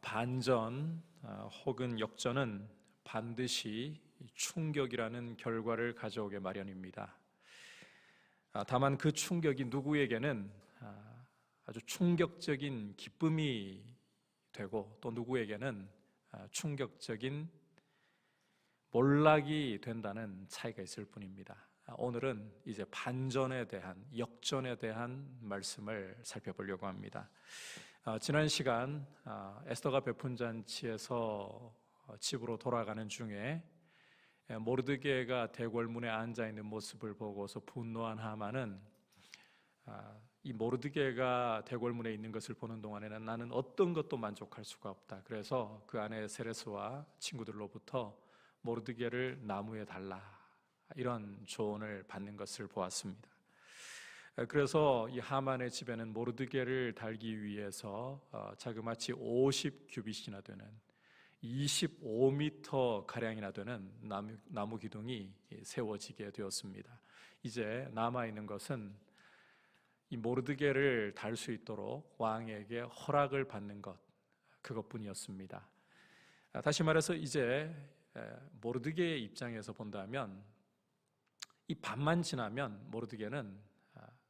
반전 혹은 역전은 반드시 충격이라는 결과를 가져오게 마련입니다. 다만 그 충격이 누구에게는 아주 충격적인 기쁨이 되고 또 누구에게는 충격적인 몰락이 된다는 차이가 있을 뿐입니다. 오늘은 이제 반전에 대한, 역전에 대한 말씀을 살펴보려고 합니다. 지난 시간 에스더가 베푼 잔치에서 집으로 돌아가는 중에 모르드게가 대궐문에 앉아있는 모습을 보고서 분노한 하만은 이 모르드게가 대궐문에 있는 것을 보는 동안에는 나는 어떤 것도 만족할 수가 없다. 그래서 그 아내 세레스와 친구들로부터 모르드게를 나무에 달라, 이런 조언을 받는 것을 보았습니다. 그래서 이 하만의 집에는 모르드게를 달기 위해서 자그마치 50규빗이나 되는 25m 가량이나 되는 나무 기둥이 세워지게 되었습니다. 이제 남아있는 것은 이 모르드게를 달 수 있도록 왕에게 허락을 받는 것, 그것뿐이었습니다. 다시 말해서 이제 모르드게의 입장에서 본다면 이 밤만 지나면 모르드게는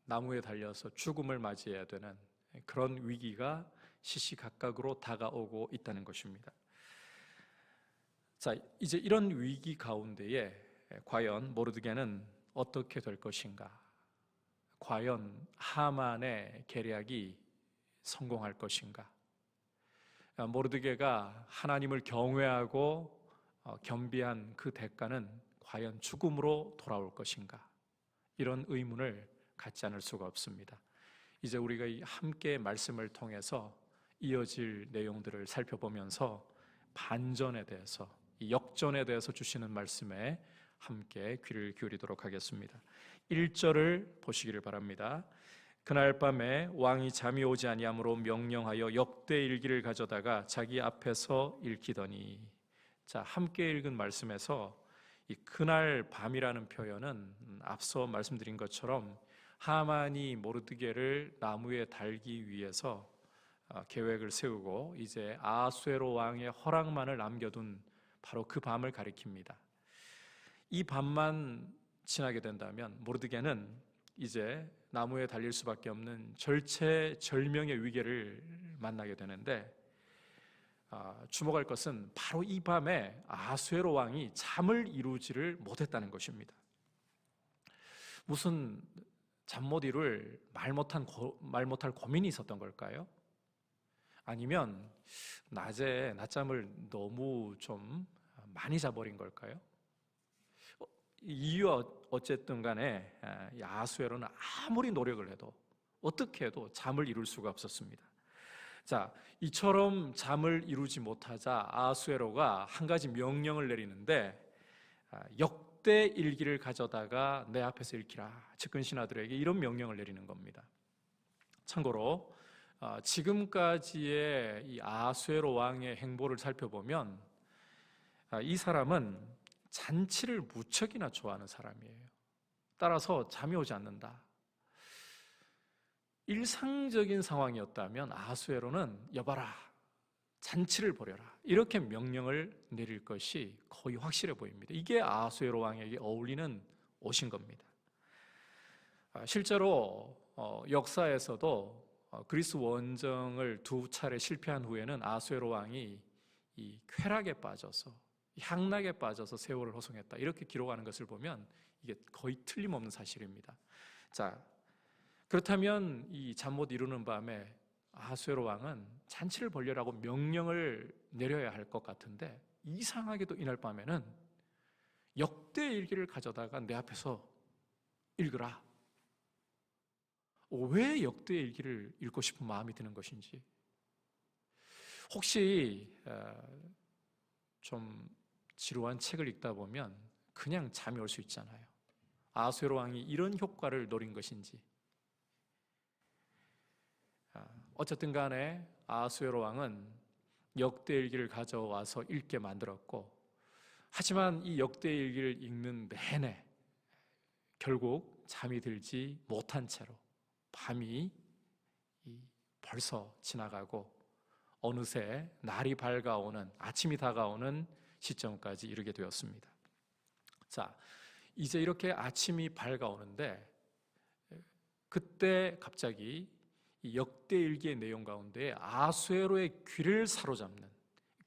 나무에 달려서 죽음을 맞이해야 되는 그런 위기가 시시각각으로 다가오고 있다는 것입니다. 자, 이제 이런 위기 가운데에 과연 모르드게는 어떻게 될 것인가? 과연 하만의 계략이 성공할 것인가? 모르드게가 하나님을 경외하고 겸비한 그 대가는 과연 죽음으로 돌아올 것인가? 이런 의문을 갖지 않을 수가 없습니다. 이제 우리가 함께 말씀을 통해서 이어질 내용들을 살펴보면서 반전에 대해서, 이 역전에 대해서 주시는 말씀에 함께 귀를 기울이도록 하겠습니다. 1절을 보시기를 바랍니다. 그날 밤에 왕이 잠이 오지 아니하므로 명령하여 역대일기를 가져다가 자기 앞에서 읽히더니, 자, 함께 읽은 말씀에서 이 그날 밤이라는 표현은 앞서 말씀드린 것처럼 하만이 모르드게를 나무에 달기 위해서 계획을 세우고 이제 아수에로 왕의 허락만을 남겨둔 바로 그 밤을 가리킵니다. 이 밤만 지나게 된다면 모르드게는 이제 나무에 달릴 수밖에 없는 절체절명의 위기를 만나게 되는데, 주목할 것은 바로 이 밤에 아수에로 왕이 잠을 이루지를 못했다는 것입니다. 무슨 잠 못 이룰 말 못할 고민이 있었던 걸까요? 아니면 낮잠을 너무 좀 많이 자버린 걸까요? 이유가 어쨌든 간에 아수에로는 아무리 노력을 해도 어떻게 해도 잠을 이룰 수가 없었습니다. 자, 이처럼 잠을 이루지 못하자 아수에로가 한 가지 명령을 내리는데, 역대 일기를 가져다가 내 앞에서 읽히라, 측근 신하들에게 이런 명령을 내리는 겁니다. 참고로 지금까지의 이 아수에로 왕의 행보를 살펴보면 이 사람은 잔치를 무척이나 좋아하는 사람이에요. 따라서 잠이 오지 않는다. 일상적인 상황이었다면 아수에로는 여봐라, 잔치를 벌여라, 이렇게 명령을 내릴 것이 거의 확실해 보입니다. 이게 아수에로 왕에게 어울리는 옷인 겁니다. 실제로 역사에서도 그리스 원정을 2차례 실패한 후에는 아수에로 왕이 이 쾌락에 빠져서, 향락에 빠져서 세월을 호송했다, 이렇게 기록하는 것을 보면 이게 거의 틀림없는 사실입니다. 자, 그렇다면 이 잠 못 이루는 밤에 아수에로 왕은 잔치를 벌려라고 명령을 내려야 할 것 같은데, 이상하게도 이날 밤에는 역대일기를 가져다가 내 앞에서 읽으라. 왜 역대일기를 읽고 싶은 마음이 드는 것인지. 혹시 좀 지루한 책을 읽다 보면 그냥 잠이 올 수 있잖아요. 아수에로 왕이 이런 효과를 노린 것인지. 어쨌든 간에 아수에로 왕은 역대일기를 가져와서 읽게 만들었고, 하지만 이 역대일기를 읽는 내내 결국 잠이 들지 못한 채로 밤이 벌써 지나가고 어느새 날이 밝아오는, 아침이 다가오는 시점까지 이르게 되었습니다. 자, 이제 이렇게 아침이 밝아오는데 그때 갑자기 이 역대일기의 내용 가운데 아수에로의 귀를 사로잡는,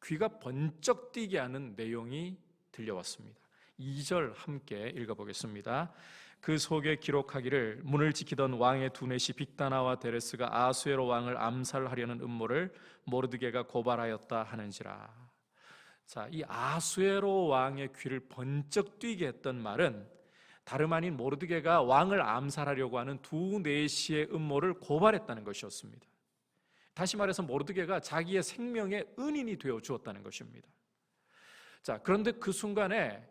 귀가 번쩍 뛰게 하는 내용이 들려왔습니다. 2절 함께 읽어보겠습니다. 그 속에 기록하기를 문을 지키던 왕의 두넷이 빅다나와 데레스가 아수에로 왕을 암살하려는 음모를 모르드게가 고발하였다 하는지라. 자, 이 아수에로 왕의 귀를 번쩍 뛰게 했던 말은 다름 아닌 모르드게가 왕을 암살하려고 하는 두넷시의 음모를 고발했다는 것이었습니다. 다시 말해서 모르드게가 자기의 생명의 은인이 되어 주었다는 것입니다. 자, 그런데 그 순간에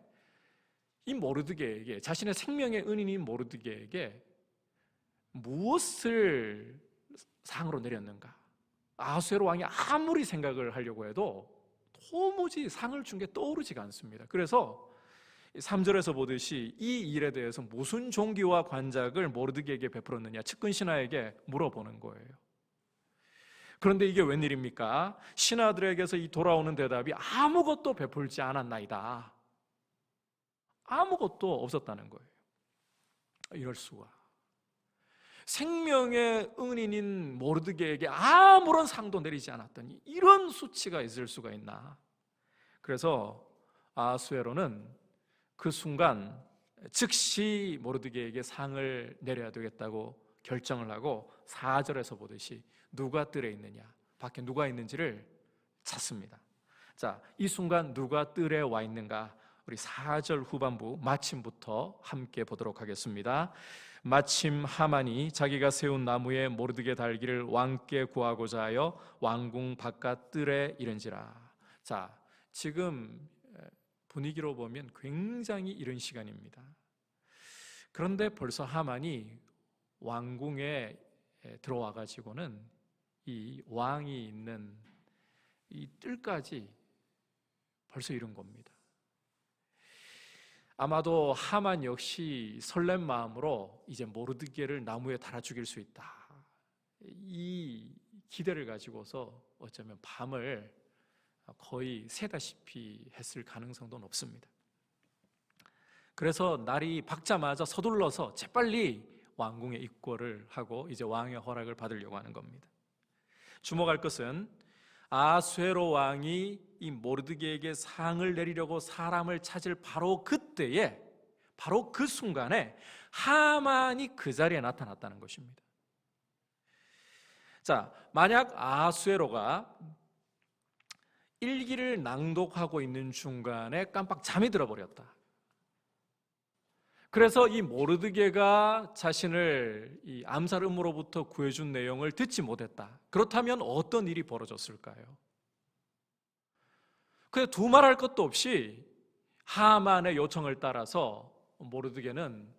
이 모르드게에게, 자신의 생명의 은인인 모르드게에게 무엇을 상으로 내렸는가? 아수에로 왕이 아무리 생각을 하려고 해도 도무지 상을 준 게 떠오르지가 않습니다. 그래서 3절에서 보듯이 이 일에 대해서 무슨 종기와 관작을 모르드게에게 베풀었느냐, 측근 신하에게 물어보는 거예요. 그런데 이게 웬일입니까? 신하들에게서 이 돌아오는 대답이 아무것도 베풀지 않았나이다. 아무것도 없었다는 거예요. 이럴 수가. 생명의 은인인 모르드게에게 아무런 상도 내리지 않았더니 이런 수치가 있을 수가 있나? 그래서 아수에로는 그 순간 즉시 모르드게에게 상을 내려야 되겠다고 결정을 하고 4절에서 보듯이 누가 뜰에 있느냐, 밖에 누가 있는지를 찾습니다. 자, 이 순간 누가 뜰에 와 있는가? 우리 4절 후반부 마침부터 함께 보도록 하겠습니다. 마침 하만이 자기가 세운 나무에 모르드게 달기를 왕께 구하고자 하여 왕궁 바깥 뜰에 이른지라. 자, 지금 분위기로 보면 굉장히 이른 시간입니다. 그런데 벌써 하만이 왕궁에 들어와 가지고는 이 왕이 있는 이 뜰까지 벌써 이른 겁니다. 아마도 하만 역시 설렘 마음으로 이제 모르드게를 나무에 달아 죽일 수 있다, 이 기대를 가지고서 어쩌면 밤을 거의 새다시피 했을 가능성도 높습니다. 그래서 날이 밝자마자 서둘러서 재빨리 왕궁에 입고를 하고 이제 왕의 허락을 받으려고 하는 겁니다. 주목할 것은 아수에로 왕이 이 모르드게에게 상을 내리려고 사람을 찾을 바로 그때에, 바로 그 순간에 하만이 그 자리에 나타났다는 것입니다. 자, 만약 아수에로가 일기를 낭독하고 있는 중간에 깜빡 잠이 들어버렸다, 그래서 이 모르드게가 자신을 이 암살 음모로부터 구해준 내용을 듣지 못했다, 그렇다면 어떤 일이 벌어졌을까요? 그냥 두말할 것도 없이 하만의 요청을 따라서 모르드게는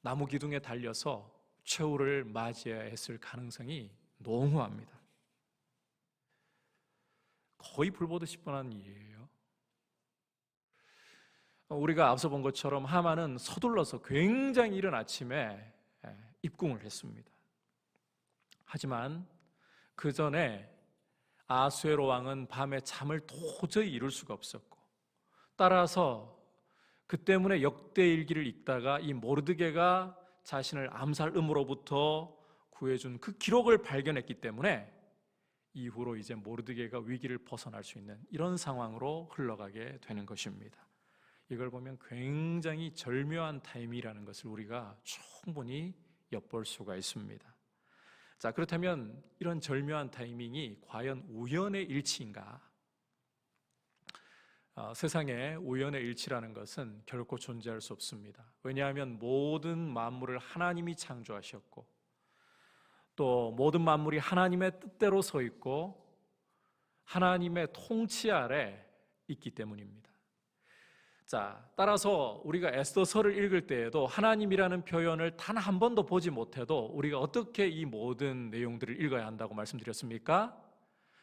나무 기둥에 달려서 최후를 맞이해야 했을 가능성이 농후합니다. 거의 불보듯 뻔한 일이에요. 우리가 앞서 본 것처럼 하만은 서둘러서 굉장히 이른 아침에 입궁을 했습니다. 하지만 그 전에 아수에로 왕은 밤에 잠을 도저히 이룰 수가 없었고, 따라서 그 때문에 역대일기를 읽다가 이 모르드게가 자신을 암살 음으로부터 구해준 그 기록을 발견했기 때문에 이후로 이제 모르드게가 위기를 벗어날 수 있는 이런 상황으로 흘러가게 되는 것입니다. 이걸 보면 굉장히 절묘한 타이밍이라는 것을 우리가 충분히 엿볼 수가 있습니다. 자, 그렇다면 이런 절묘한 타이밍이 과연 우연의 일치인가? 세상에 우연의 일치라는 것은 결코 존재할 수 없습니다. 왜냐하면 모든 만물을 하나님이 창조하셨고, 또 모든 만물이 하나님의 뜻대로 서 있고 하나님의 통치 아래 있기 때문입니다. 자, 따라서 우리가 에스더서를 읽을 때에도 하나님이라는 표현을 단 한 번도 보지 못해도 우리가 어떻게 이 모든 내용들을 읽어야 한다고 말씀드렸습니까?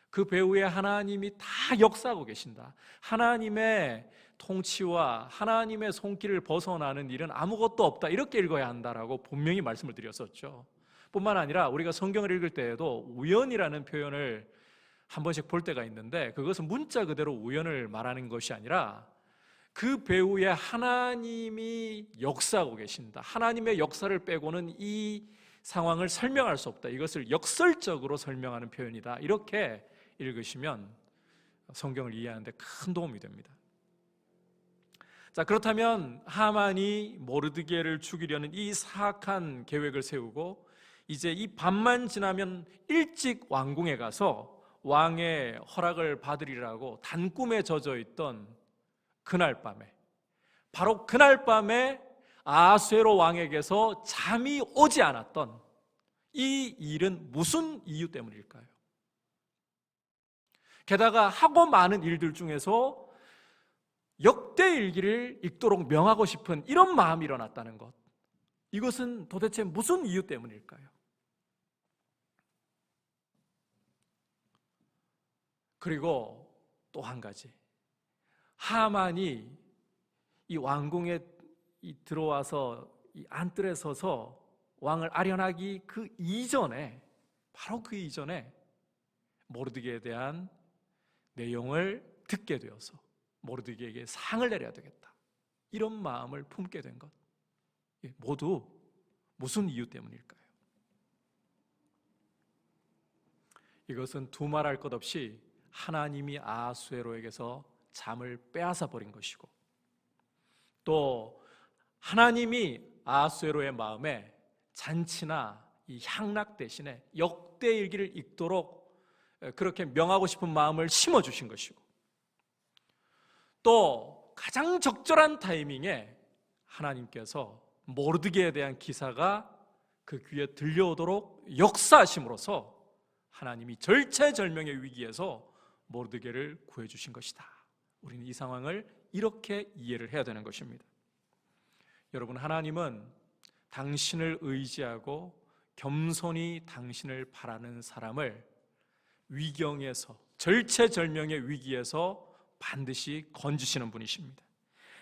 그 배후에 하나님이 다 역사하고 계신다, 하나님의 통치와 하나님의 손길을 벗어나는 일은 아무것도 없다, 이렇게 읽어야 한다라고 분명히 말씀을 드렸었죠. 뿐만 아니라 우리가 성경을 읽을 때에도 우연이라는 표현을 한 번씩 볼 때가 있는데, 그것은 문자 그대로 우연을 말하는 것이 아니라 그 배후에 하나님이 역사하고 계신다, 하나님의 역사를 빼고는 이 상황을 설명할 수 없다, 이것을 역설적으로 설명하는 표현이다, 이렇게 읽으시면 성경을 이해하는 데 큰 도움이 됩니다. 자, 그렇다면 하만이 모르드게를 죽이려는 이 사악한 계획을 세우고 이제 이 밤만 지나면 일찍 왕궁에 가서 왕의 허락을 받으리라고 단꿈에 젖어 있던 그날 밤에, 바로 그날 밤에 아수에로 왕에게서 잠이 오지 않았던 이 일은 무슨 이유 때문일까요? 게다가 하고 많은 일들 중에서 역대일기를 읽도록 명하고 싶은 이런 마음이 일어났다는 것, 이것은 도대체 무슨 이유 때문일까요? 그리고 또 한 가지, 하만이 이 왕궁에 들어와서 이 안뜰에 서서 왕을 아련하기 그 이전에, 바로 그 이전에 모르드게에 대한 내용을 듣게 되어서 모르드게에게 상을 내려야 되겠다, 이런 마음을 품게 된 것, 모두 무슨 이유 때문일까요? 이것은 두말할 것 없이 하나님이 아수에로에게서 잠을 빼앗아 버린 것이고, 또 하나님이 아수에로의 마음에 잔치나 이 향락 대신에 역대일기를 읽도록 그렇게 명하고 싶은 마음을 심어주신 것이고, 또 가장 적절한 타이밍에 하나님께서 모르드게에 대한 기사가 그 귀에 들려오도록 역사하심으로써 하나님이 절체절명의 위기에서 모르드게를 구해주신 것이다. 우리는 이 상황을 이렇게 이해를 해야 되는 것입니다. 여러분, 하나님은 당신을 의지하고 겸손히 당신을 바라는 사람을 위경에서, 절체절명의 위기에서 반드시 건지시는 분이십니다.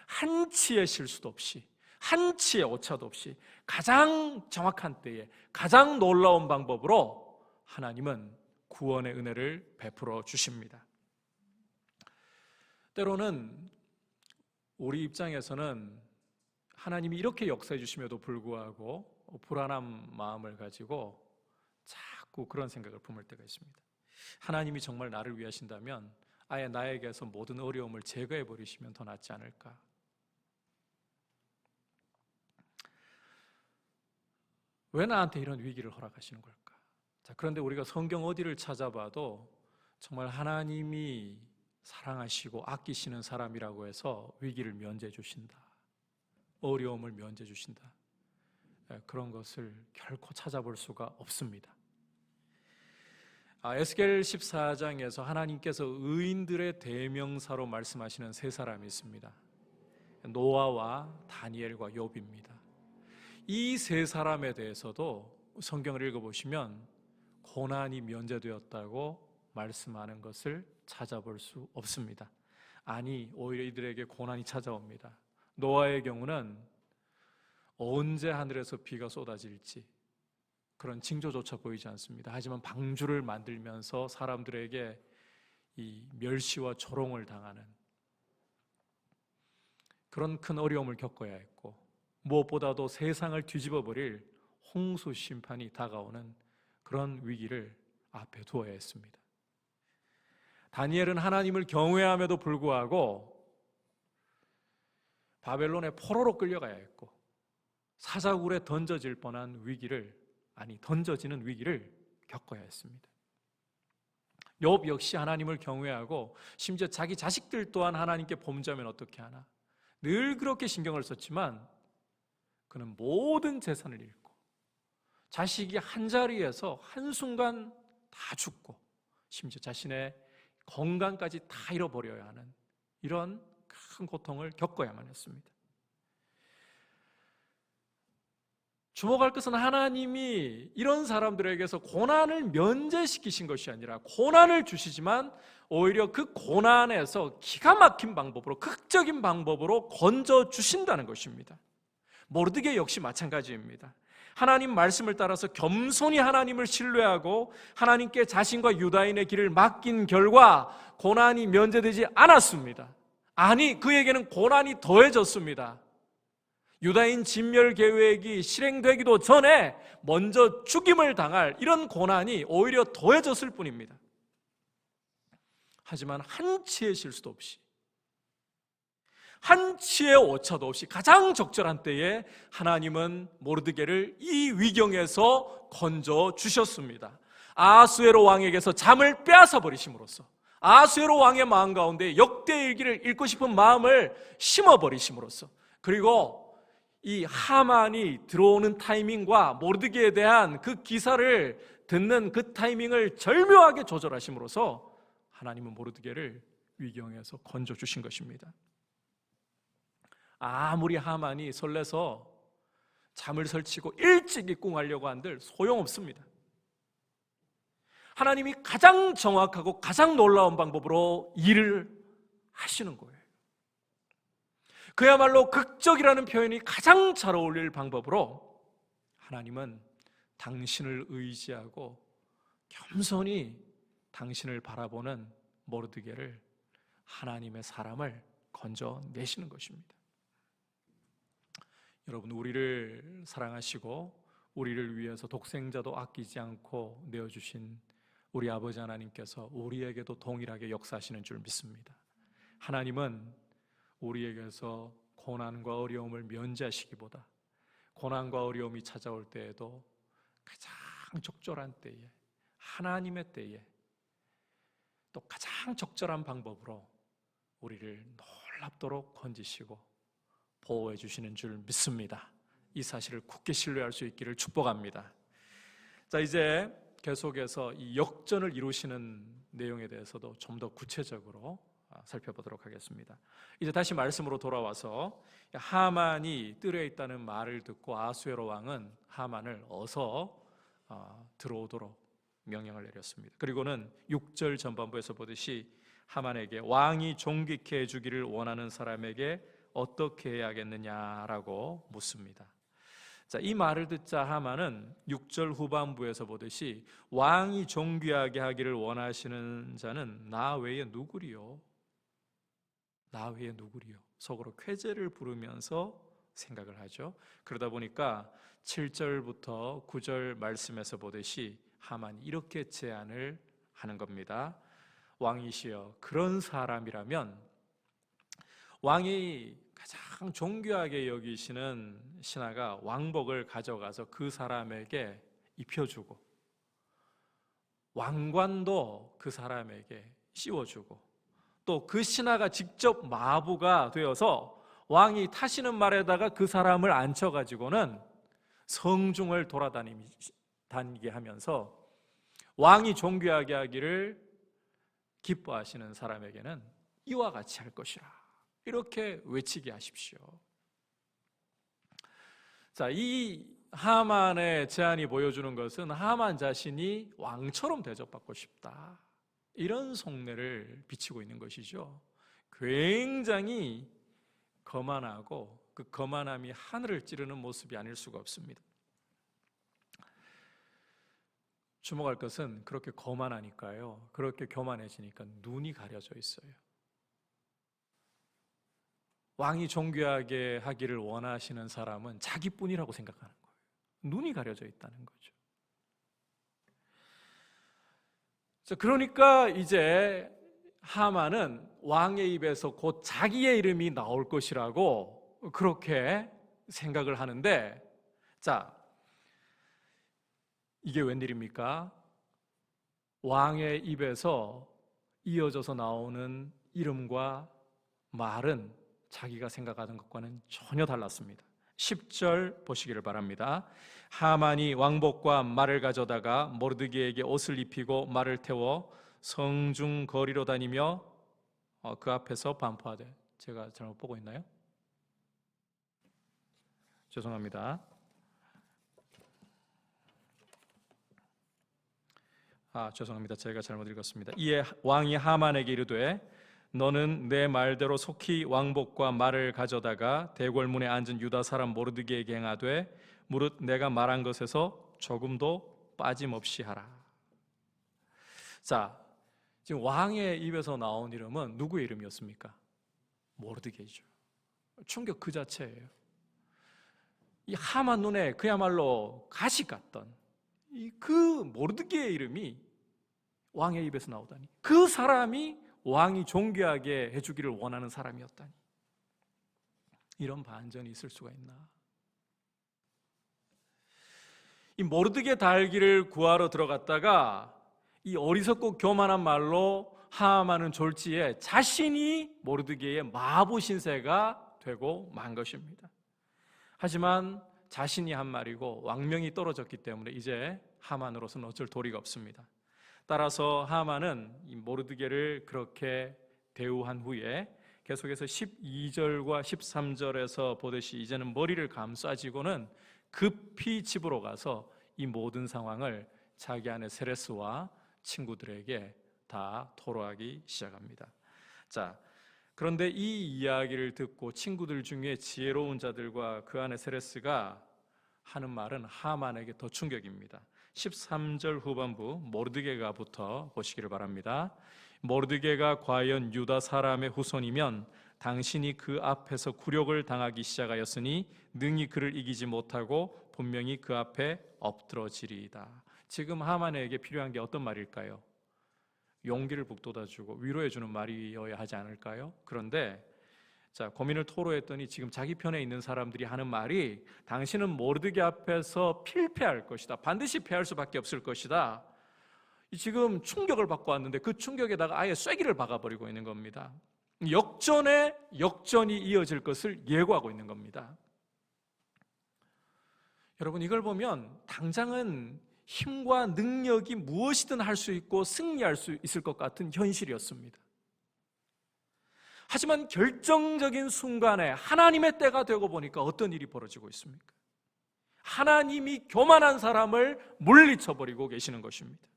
한치의 실수도 없이, 한치의 오차도 없이 가장 정확한 때에 가장 놀라운 방법으로 하나님은 구원의 은혜를 베풀어 주십니다. 때로는 우리 입장에서는 하나님이 이렇게 역사해 주심에도 불구하고 불안한 마음을 가지고 자꾸 그런 생각을 품을 때가 있습니다. 하나님이 정말 나를 위하신다면 아예 나에게서 모든 어려움을 제거해 버리시면 더 낫지 않을까? 왜 나한테 이런 위기를 허락하시는 걸까? 자, 그런데 우리가 성경 어디를 찾아봐도 정말 하나님이 사랑하시고 아끼시는 사람이라고 해서 위기를 면제해 주신다, 어려움을 면제해 주신다, 그런 것을 결코 찾아볼 수가 없습니다. 에스겔 14장에서 하나님께서 의인들의 대명사로 말씀하시는 세 사람이 있습니다. 노아와 다니엘과 욥입니다. 이 세 사람에 대해서도 성경을 읽어보시면 고난이 면제되었다고 말씀하는 것을 찾아볼 수 없습니다. 아니, 오히려 이들에게 고난이 찾아옵니다. 노아의 경우는 언제 하늘에서 비가 쏟아질지 그런 징조조차 보이지 않습니다. 하지만 방주를 만들면서 사람들에게 이 멸시와 조롱을 당하는 그런 큰 어려움을 겪어야 했고, 무엇보다도 세상을 뒤집어버릴 홍수 심판이 다가오는 그런 위기를 앞에 두어야 했습니다. 다니엘은 하나님을 경외함에도 불구하고 바벨론의 포로로 끌려가야 했고, 사자굴에 던져질 뻔한 위기를, 던져지는 위기를 겪어야 했습니다. 욥 역시 하나님을 경외하고 심지어 자기 자식들 또한 하나님께 범죄하면 어떻게 하나 늘 그렇게 신경을 썼지만 그는 모든 재산을 잃고 자식이 한자리에서 한순간 다 죽고 심지어 자신의 건강까지 다 잃어버려야 하는 이런 큰 고통을 겪어야만 했습니다. 주목할 것은 하나님이 이런 사람들에게서 고난을 면제시키신 것이 아니라 고난을 주시지만 오히려 그 고난에서 기가 막힌 방법으로, 극적인 방법으로 건져주신다는 것입니다. 모르드게 역시 마찬가지입니다. 하나님 말씀을 따라서 겸손히 하나님을 신뢰하고 하나님께 자신과 유다인의 길을 맡긴 결과 고난이 면제되지 않았습니다. 아니, 그에게는 고난이 더해졌습니다. 유다인 진멸 계획이 실행되기도 전에 먼저 죽임을 당할 이런 고난이 오히려 더해졌을 뿐입니다. 하지만 한치의 실수도 없이, 한치의 오차도 없이 가장 적절한 때에 하나님은 모르드게를 이 위경에서 건져 주셨습니다. 아하수에로 왕에게서 잠을 빼앗아 버리심으로써, 아하수에로 왕의 마음 가운데 역대일기를 읽고 싶은 마음을 심어버리심으로써, 그리고 이 하만이 들어오는 타이밍과 모르드게에 대한 그 기사를 듣는 그 타이밍을 절묘하게 조절하심으로써 하나님은 모르드게를 위경에서 건져 주신 것입니다. 아무리 하만이 설레서 잠을 설치고 일찍 입궁하려고 한들 소용없습니다. 하나님이 가장 정확하고 가장 놀라운 방법으로 일을 하시는 거예요. 그야말로 극적이라는 표현이 가장 잘 어울릴 방법으로 하나님은 당신을 의지하고 겸손히 당신을 바라보는 모르드게를, 하나님의 사람을 건져내시는 것입니다. 여러분, 우리를 사랑하시고 우리를 위해서 독생자도 아끼지 않고 내어주신 우리 아버지 하나님께서 우리에게도 동일하게 역사하시는 줄 믿습니다. 하나님은 우리에게서 고난과 어려움을 면제하시기보다 고난과 어려움이 찾아올 때에도 가장 적절한 때에, 하나님의 때에 또 가장 적절한 방법으로 우리를 놀랍도록 건지시고 보호해 주시는 줄 믿습니다. 이 사실을 굳게 신뢰할 수 있기를 축복합니다. 자, 이제 계속해서 이 역전을 이루시는 내용에 대해서도 좀 더 구체적으로 살펴보도록 하겠습니다. 이제 다시 말씀으로 돌아와서 하만이 뜰에 있다는 말을 듣고 아하수에로 왕은 하만을 어서 들어오도록 명령을 내렸습니다. 그리고는 6절 전반부에서 보듯이 하만에게 왕이 존귀케 해주기를 원하는 사람에게 어떻게 해야겠느냐라고 묻습니다. 자, 이 말을 듣자 하만은 6절 후반부에서 보듯이 왕이 존귀하게 하기를 원하시는 자는 나 외에 누구리요? 나 외에 누구리요? 속으로 쾌재를 부르면서 생각을 하죠. 그러다 보니까 7절부터 9절 말씀에서 보듯이 하만이 이렇게 제안을 하는 겁니다. 왕이시여, 그런 사람이라면 왕이 가장 존귀하게 여기시는 신하가 왕복을 가져가서 그 사람에게 입혀주고 왕관도 그 사람에게 씌워주고 또 그 신하가 직접 마부가 되어서 왕이 타시는 말에다가 그 사람을 앉혀가지고는 성중을 돌아다니게 하면서 왕이 존귀하게 하기를 기뻐하시는 사람에게는 이와 같이 할 것이라, 이렇게 외치게 하십시오. 자, 이 하만의 제안이 보여주는 것은 하만 자신이 왕처럼 대접받고 싶다, 이런 속내를 비치고 있는 것이죠. 굉장히 거만하고 그 거만함이 하늘을 찌르는 모습이 아닐 수가 없습니다. 주목할 것은 그렇게 거만하니까요, 그렇게 교만해지니까 눈이 가려져 있어요. 왕이 존귀하게 하기를 원하시는 사람은 자기뿐이라고 생각하는 거예요. 눈이 가려져 있다는 거죠. 그러니까 이제 하만은 왕의 입에서 곧 자기의 이름이 나올 것이라고 그렇게 생각을 하는데, 자, 이게 웬일입니까? 왕의 입에서 이어져서 나오는 이름과 말은 자기가 생각하던 것과는 전혀 달랐습니다. 10절 보시기를 바랍니다. 하만이 왕복과 말을 가져다가 모르드게에게 옷을 입히고 말을 태워 성중 거리로 다니며 그 앞에서 반포하되, 제가 잘못 보고 있나요? 죄송합니다. 죄송합니다. 제가 잘못 읽었습니다. 이에 왕이 하만에게 이르되 너는 내 말대로 속히 왕복과 말을 가져다가 대궐문에 앉은 유다 사람 모르드게에게 행하되 무릇 내가 말한 것에서 조금도 빠짐없이 하라. 자, 지금 왕의 입에서 나온 이름은 누구의 이름이었습니까? 모르드게이죠. 충격 그 자체예요. 이 하만 눈에 그야말로 가시 같던 그 모르드게의 이름이 왕의 입에서 나오다니, 그 사람이 왕이 존귀하게 해주기를 원하는 사람이었다니, 이런 반전이 있을 수가 있나? 이 모르드게 달기를 구하러 들어갔다가 이 어리석고 교만한 말로 하만은 졸지에 자신이 모르드게의 마부 신세가 되고 만 것입니다. 하지만 자신이 한 말이고 왕명이 떨어졌기 때문에 이제 하만으로서는 어쩔 도리가 없습니다. 따라서 하만은 이 모르드게를 그렇게 대우한 후에 계속해서 12절과 13절에서 보듯이 이제는 머리를 감싸지고는 급히 집으로 가서 이 모든 상황을 자기 아내 세레스와 친구들에게 다 토로하기 시작합니다. 자, 그런데 이 이야기를 듣고 친구들 중에 지혜로운 자들과 그 아내 세레스가 하는 말은 하만에게 더 충격입니다. 13절 후반부 모르드게가부터 보시기를 바랍니다. 모르드게가 과연 유다 사람의 후손이면 당신이 그 앞에서 굴욕을 당하기 시작하였으니 능히 그를 이기지 못하고 분명히 그 앞에 엎드러지리이다. 지금 하만에게 필요한 게 어떤 말일까요? 용기를 북돋아주고 위로해주는 말이어야 하지 않을까요? 그런데 자, 고민을 토로했더니 지금 자기 편에 있는 사람들이 하는 말이 당신은 모르드게 앞에서 필패할 것이다, 반드시 패할 수밖에 없을 것이다. 지금 충격을 받고 왔는데 그 충격에다가 아예 쐐기를 박아버리고 있는 겁니다. 역전에 역전이 이어질 것을 예고하고 있는 겁니다. 여러분, 이걸 보면 당장은 힘과 능력이 무엇이든 할 수 있고 승리할 수 있을 것 같은 현실이었습니다. 하지만 결정적인 순간에 하나님의 때가 되고 보니까 어떤 일이 벌어지고 있습니까? 하나님이 교만한 사람을 물리쳐버리고 계시는 것입니다.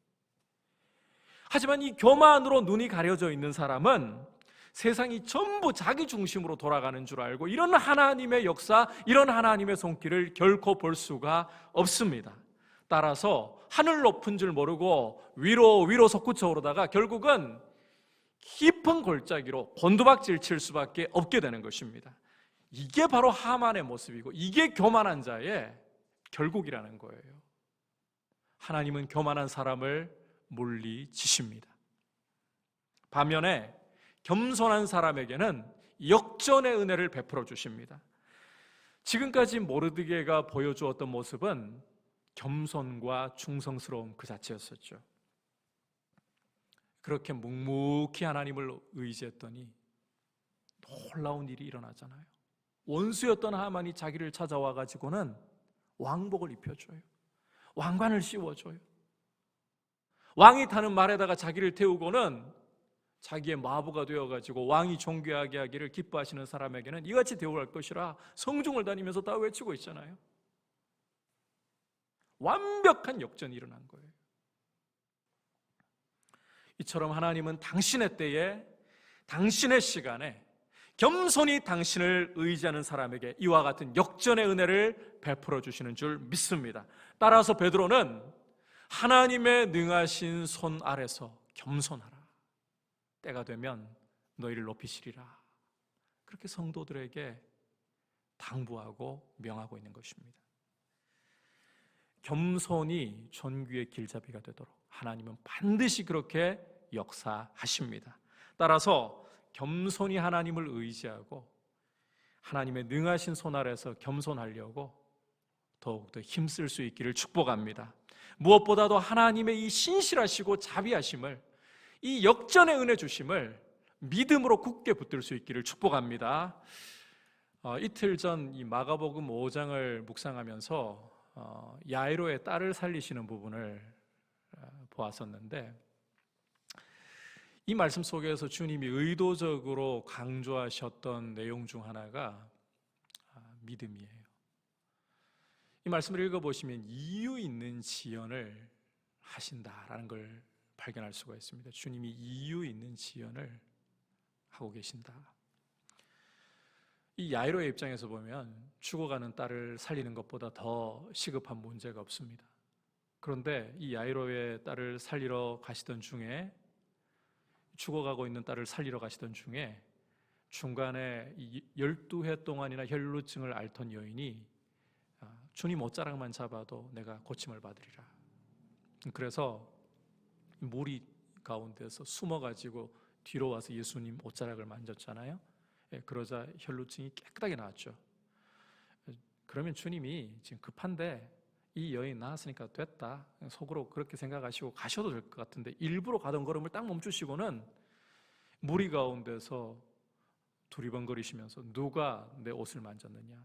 하지만 이 교만으로 눈이 가려져 있는 사람은 세상이 전부 자기 중심으로 돌아가는 줄 알고 이런 하나님의 역사, 이런 하나님의 손길을 결코 볼 수가 없습니다. 따라서 하늘 높은 줄 모르고 위로 솟구쳐 오르다가 결국은 깊은 골짜기로 곤두박질 칠 수밖에 없게 되는 것입니다. 이게 바로 하만의 모습이고 이게 교만한 자의 결국이라는 거예요. 하나님은 교만한 사람을 물리치십니다. 반면에 겸손한 사람에게는 역전의 은혜를 베풀어 주십니다. 지금까지 모르드게가 보여주었던 모습은 겸손과 충성스러움 그 자체였었죠. 그렇게 묵묵히 하나님을 의지했더니 놀라운 일이 일어나잖아요. 원수였던 하만이 자기를 찾아와 가지고는 왕복을 입혀줘요. 왕관을 씌워줘요. 왕이 타는 말에다가 자기를 태우고는 자기의 마부가 되어가지고 왕이 존귀하게 하기를 기뻐하시는 사람에게는 이같이 대우할 것이라 성중을 다니면서 다 외치고 있잖아요. 완벽한 역전이 일어난 거예요. 이처럼 하나님은 당신의 때에, 당신의 시간에 겸손히 당신을 의지하는 사람에게 이와 같은 역전의 은혜를 베풀어 주시는 줄 믿습니다. 따라서 베드로는 하나님의 능하신 손 아래서 겸손하라. 때가 되면 너희를 높이시리라. 그렇게 성도들에게 당부하고 명하고 있는 것입니다. 겸손이 존귀의 길잡이가 되도록 하나님은 반드시 그렇게 역사하십니다. 따라서 겸손히 하나님을 의지하고 하나님의 능하신 손 아래서 겸손하려고 더욱더 힘쓸 수 있기를 축복합니다. 무엇보다도 하나님의 이 신실하시고 자비하심을, 이 역전의 은혜 주심을 믿음으로 굳게 붙들 수 있기를 축복합니다. 이틀 전 이 마가복음 5장을 묵상하면서 야이로의 딸을 살리시는 부분을 보았었는데, 이 말씀 속에서 주님이 의도적으로 강조하셨던 내용 중 하나가 믿음이에요. 이 말씀을 읽어보시면 이유 있는 지연을 하신다라는 걸 발견할 수가 있습니다. 주님이 이유 있는 지연을 하고 계신다. 이 야이로의 입장에서 보면 죽어가는 딸을 살리는 것보다 더 시급한 문제가 없습니다. 그런데 이 야이로의 딸을 살리러 가시던 중에, 죽어가고 있는 딸을 살리러 가시던 중에 중간에 12해 동안이나 혈루증을 앓던 여인이 주님 옷자락만 잡아도 내가 고침을 받으리라. 그래서 무리 가운데서 숨어가지고 뒤로 와서 예수님 옷자락을 만졌잖아요. 그러자 혈루증이 깨끗하게 나았죠. 그러면 주님이 지금 급한데 이 여인 나았으니까 됐다, 속으로 그렇게 생각하시고 가셔도 될 것 같은데 일부러 가던 걸음을 딱 멈추시고는 무리 가운데서 두리번거리시면서 누가 내 옷을 만졌느냐,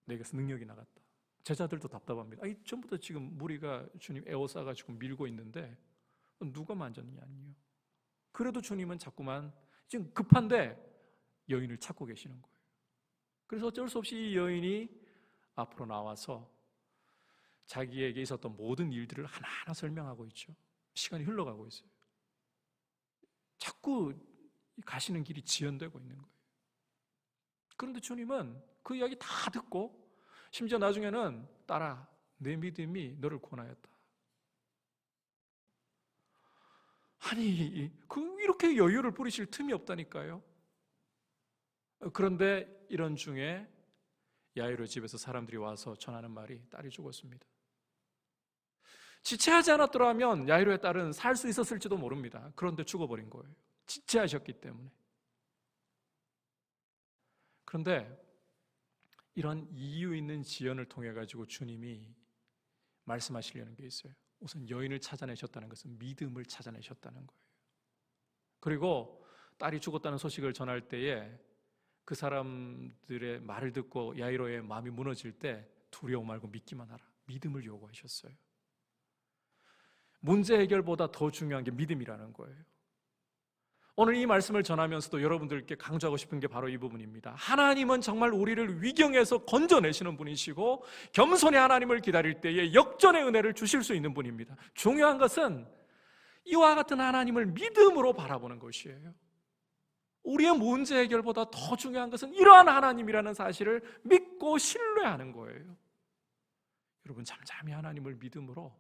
내게서 능력이 나갔다. 제자들도 답답합니다. 전부터 지금 무리가 주님 에워싸가지고 밀고 있는데 누가 만졌느냐니요. 그래도 주님은 자꾸만 지금 급한데 여인을 찾고 계시는 거예요. 그래서 어쩔 수 없이 이 여인이 앞으로 나와서 자기에게 있었던 모든 일들을 하나하나 설명하고 있죠. 시간이 흘러가고 있어요. 자꾸 가시는 길이 지연되고 있는 거예요. 그런데 주님은 그 이야기 다 듣고 심지어 나중에는 딸아, 내 믿음이 너를 구원하였다. 아니, 이렇게 여유를 부리실 틈이 없다니까요. 그런데 이런 중에 야이로 집에서 사람들이 와서 전하는 말이 딸이 죽었습니다. 지체하지 않았더라면 야이로의 딸은 살 수 있었을지도 모릅니다. 그런데 죽어버린 거예요. 지체하셨기 때문에. 그런데 이런 이유 있는 지연을 통해 가지고 주님이 말씀하시려는 게 있어요. 우선 여인을 찾아내셨다는 것은 믿음을 찾아내셨다는 거예요. 그리고 딸이 죽었다는 소식을 전할 때에 그 사람들의 말을 듣고 야이로의 마음이 무너질 때 두려워 말고 믿기만 하라, 믿음을 요구하셨어요. 문제 해결보다 더 중요한 게 믿음이라는 거예요. 오늘 이 말씀을 전하면서도 여러분들께 강조하고 싶은 게 바로 이 부분입니다. 하나님은 정말 우리를 위경에서 건져내시는 분이시고 겸손히 하나님을 기다릴 때에 역전의 은혜를 주실 수 있는 분입니다. 중요한 것은 이와 같은 하나님을 믿음으로 바라보는 것이에요. 우리의 문제 해결보다 더 중요한 것은 이러한 하나님이라는 사실을 믿고 신뢰하는 거예요. 여러분, 잠잠히 하나님을 믿음으로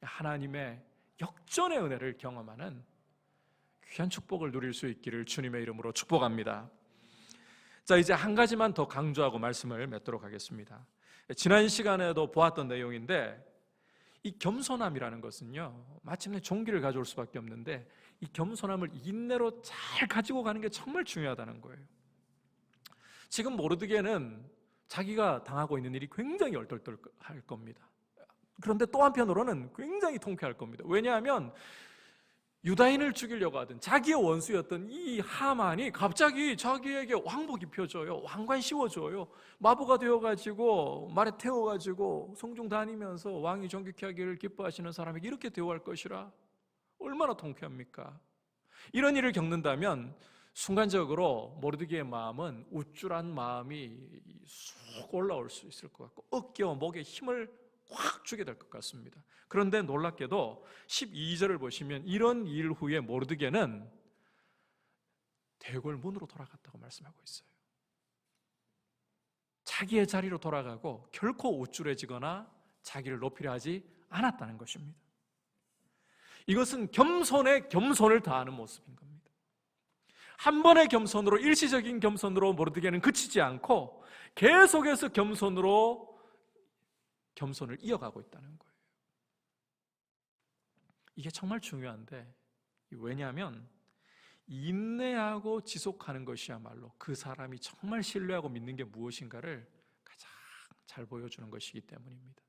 하나님의 역전의 은혜를 경험하는 귀한 축복을 누릴 수 있기를 주님의 이름으로 축복합니다. 자, 이제 한 가지만 더 강조하고 말씀을 맺도록 하겠습니다. 지난 시간에도 보았던 내용인데, 이 겸손함이라는 것은요, 마침내 종기를 가져올 수밖에 없는데 이 겸손함을 인내로 잘 가지고 가는 게 정말 중요하다는 거예요. 지금 모르드게는 자기가 당하고 있는 일이 굉장히 얼떨떨할 겁니다. 그런데 또 한편으로는 굉장히 통쾌할 겁니다. 왜냐하면 유다인을 죽이려고 하던 자기의 원수였던 이 하만이 갑자기 자기에게 왕복 입혀줘요. 왕관 씌워줘요. 마부가 되어가지고 말에 태워가지고 성중 다니면서 왕이 존귀케 하기를 기뻐하시는 사람에게 이렇게 대우할 것이라. 얼마나 통쾌합니까? 이런 일을 겪는다면 순간적으로 모르드게의 마음은 우쭐한 마음이 쑥 올라올 수 있을 것 같고 어깨와 목에 힘을 확 주게 될 것 같습니다. 그런데 놀랍게도 12절을 보시면 이런 일 후에 모르드게는 대궐 문으로 돌아갔다고 말씀하고 있어요. 자기의 자리로 돌아가고 결코 우쭐해지거나 자기를 높이려 하지 않았다는 것입니다. 이것은 겸손에 겸손을 다하는 모습인 겁니다. 한 번의 겸손으로, 일시적인 겸손으로 모르드게는 그치지 않고 계속해서 겸손을 이어가고 있다는 거예요. 이게 정말 중요한데, 왜냐하면 인내하고 지속하는 것이야말로 그 사람이 정말 신뢰하고 믿는 게 무엇인가를 가장 잘 보여주는 것이기 때문입니다.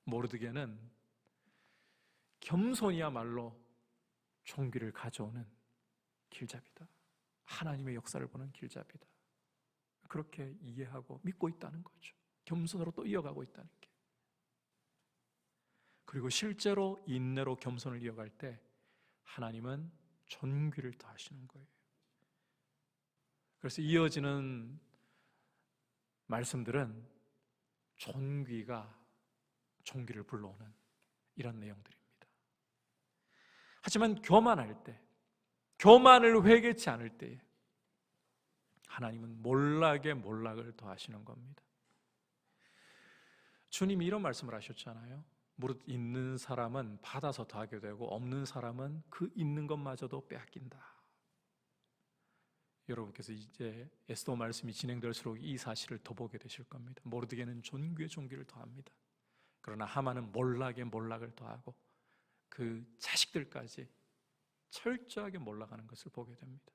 모르드게는 겸손이야말로 종기를 가져오는 길잡이다. 하나님의 역사를 보는 길잡이다. 그렇게 이해하고 믿고 있다는 거죠. 겸손으로 또 이어가고 있다는 게. 그리고 실제로 인내로 겸손을 이어갈 때 하나님은 존귀를 더하시는 거예요. 그래서 이어지는 말씀들은 존귀가 존귀를 불러오는 이런 내용들입니다. 하지만 교만할 때, 교만을 회개치 않을 때에 하나님은 몰락에 몰락을 더하시는 겁니다. 주님이 이런 말씀을 하셨잖아요. 무릇 있는 사람은 받아서 더하게 되고 없는 사람은 그 있는 것마저도 빼앗긴다. 여러분께서 이제 에스더 말씀이 진행될수록 이 사실을 더 보게 되실 겁니다. 모르드게는 존귀에 존귀를 더합니다. 그러나 하만은 몰락에 몰락을 더하고 그 자식들까지 철저하게 몰락하는 것을 보게 됩니다.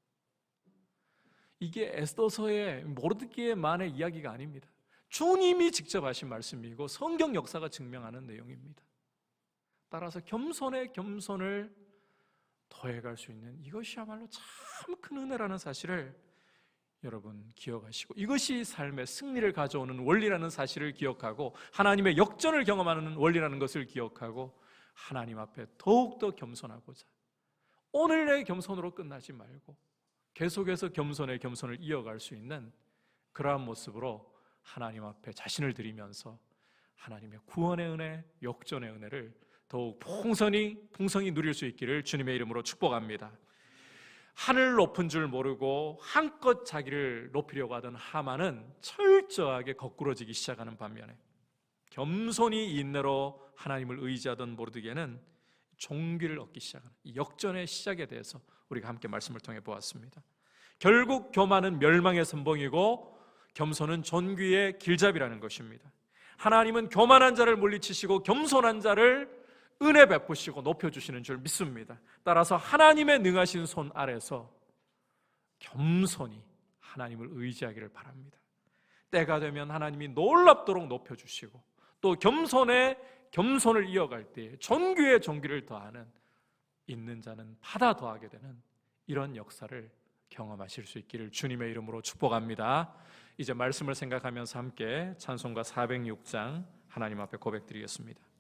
이게 에스더서의 모르드게만의 이야기가 아닙니다. 주님이 직접 하신 말씀이고 성경 역사가 증명하는 내용입니다. 따라서 겸손에 겸손을 더해갈 수 있는 이것이야말로 참 큰 은혜라는 사실을 여러분 기억하시고, 이것이 삶의 승리를 가져오는 원리라는 사실을 기억하고, 하나님의 역전을 경험하는 원리라는 것을 기억하고, 하나님 앞에 더욱더 겸손하고자 오늘의 겸손으로 끝나지 말고 계속해서 겸손의 겸손을 이어갈 수 있는 그러한 모습으로 하나님 앞에 자신을 드리면서 하나님의 구원의 은혜, 역전의 은혜를 더욱 풍성히 누릴 수 있기를 주님의 이름으로 축복합니다. 하늘 높은 줄 모르고 한껏 자기를 높이려고 하던 하만은 철저하게 거꾸러지기 시작하는 반면에 겸손히 인내로 하나님을 의지하던 모르드게는 존귀를 얻기 시작하는 이 역전의 시작에 대해서 우리가 함께 말씀을 통해 보았습니다. 결국 교만은 멸망의 선봉이고 겸손은 존귀의 길잡이라는 것입니다. 하나님은 교만한 자를 물리치시고 겸손한 자를 은혜 베푸시고 높여주시는 줄 믿습니다. 따라서 하나님의 능하신 손 아래서 겸손히 하나님을 의지하기를 바랍니다. 때가 되면 하나님이 놀랍도록 높여주시고 또 겸손에 겸손을 이어갈 때 존귀에 존귀를 더하는, 있는 자는 받아 더하게 되는 이런 역사를 경험하실 수 있기를 주님의 이름으로 축복합니다. 이제 말씀을 생각하면서 함께 찬송가 406장 하나님 앞에 고백드리겠습니다.